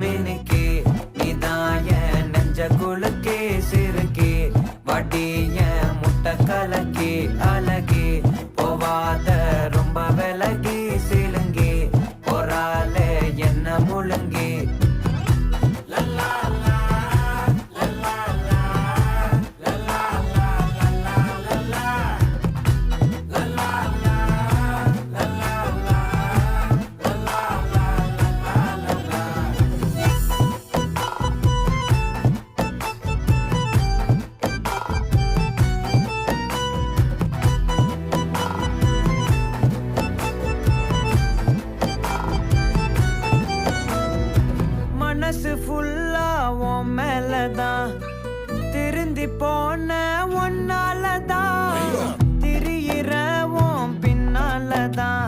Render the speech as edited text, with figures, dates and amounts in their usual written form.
மினுக்கே நீதான் என் நெஞ்ச குலுக்கே சிறுக்கே வட்டிய முட்டை கலக்கே அழகே போவாத ரொம்ப விலகி சிலுங்கே பொறாலே என்ன முழுங்கே மனசு ஃபுல்லா உன் மேலதான் திருந்தி போன ஒன்னாலதான் திரியிற உன் பின்னாலதான்